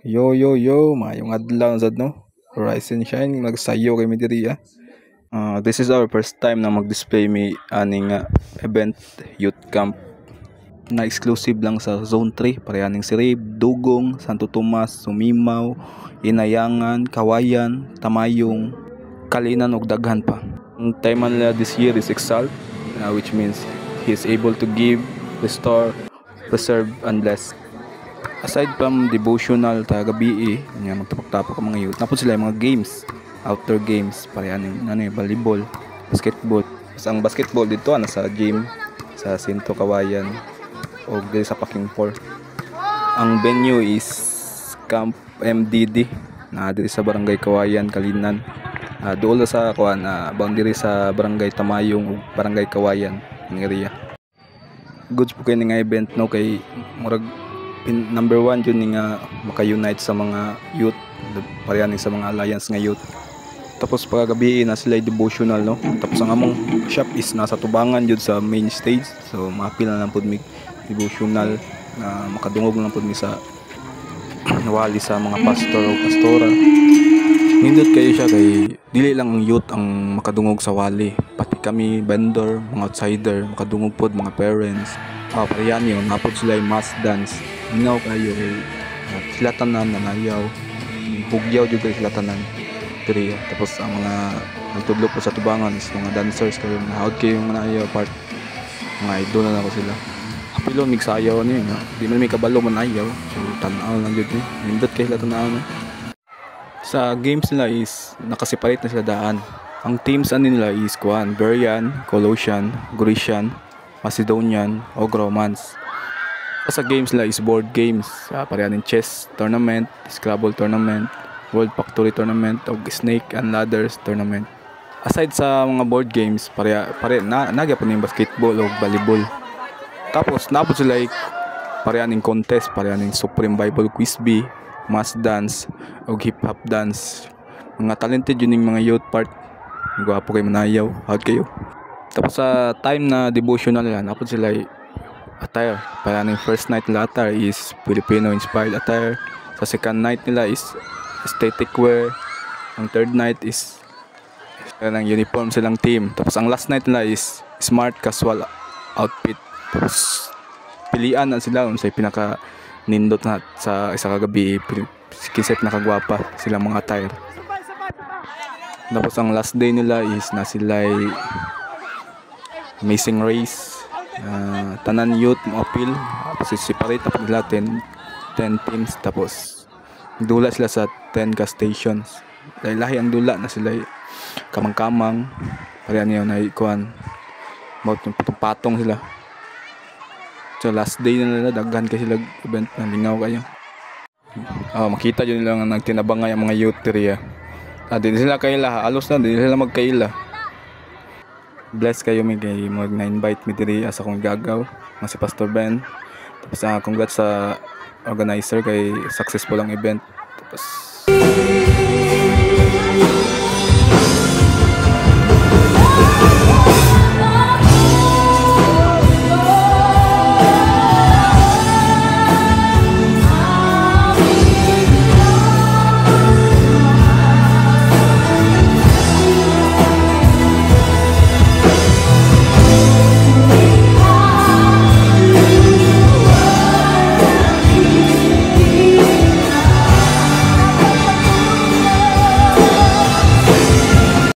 Yo yo yo, mayong adlaw sad no. Rise and shine nagsayo kay mi diri ah. This is our first time na mag-display mi aning event youth camp na exclusive lang sa Zone 3 parehaning Sirib, Dugong, Santo Tomas, Sumimaw, Inayangan, Kawayan, Tamayong, Kalinan ug daghan pa. Ang tema nila this year is Exalt, which means he is able to give, restore, preserve and bless. Aside from devotional ta gabi nga magtapak-tapak ang mga youth, napod sila yung mga games, outdoor games, parehan volleyball, basketball. Ang basketball dito sa gym sa Sinto Kawayan o dili sa Paking 4. Ang venue is Camp MDD na diri sa Barangay Kawayan, Kalinan. Duol sa boundary sa Barangay Tamayong ug Barangay Kawayan ang area. Goods po kay nga event no kay murag number 1 yun nga maka-unite sa mga youth, parehan sa mga alliance nga youth. Tapos paggabi na sila devotional no. Tapos ang among shop is nasa tubangan jud sa main stage. So maapil na lang pud mi devotional na makadungog na lang pud mi sa wali sa mga pastor o pastora. Nindot kayo siya kay dili lang ang youth ang makadungog sa wali, pati kami vendor, mga outsider makadungog pod, mga parents. Parehan yun, napod sila yung mass dance. Mingaw kayo sila tanan nanayaw, hugyaw jud kay sila tanan diri. Tapos ang mga nagtudlo po sa tubangan is mga dancers kayo na out kayo manayaw part, mga idol na ako sila. Apilon mig sayaw ni di man may kabalo manayaw, so tan-aw lang jud nindot kay sila tan-aw no. Sa games nila is nakaseparate na sila daan. Ang teams nila is Berian, Colossian, Grecian, Macedonian o Romance. Sa games nila is board games, parehan ng chess tournament, Scrabble tournament, World Factory tournament o Snake and Ladders tournament. Aside sa mga board games, pare nagyapon yung basketball o volleyball. Tapos napod sila parehan ng contest, parehan ng Supreme Bible Quiz Bee, mass dance o hip hop dance. Mga talented yun yung mga youth part. Gwapo kayo manayaw, out kayo. Tapos sa time na devotional nila, napod sila attire. Para ng first night nila attire is Filipino inspired attire. Sa second night nila is aesthetic wear. Ang third night is ng uniform silang team. Tapos ang last night nila is smart casual outfit. Tapos pilian na sila kung sa pinaka nindot na sa isa kagabi, kinsay pinakagwapa silang mga attire. Tapos ang last day nila is na sila amazing race, tanan youth mo appeal, tapos separate tapos nila 10 teams. Tapos dula sila sa 10 ka stations, lahi ang dula na sila kamang-kamang parehan niyo na ikuan about patong sila. So last day na nila daghan kasi sila event na lingaw kayo. Makita yun nila nga nagtinabangay ang mga youth area. Di sila kaila, alos na di sila magkaila. Bless kayo mi kay mag na-invite mi diri as akong gagaw nga si Pastor Ben. Tapos congrats sa organizer kay successful ang event. Tapos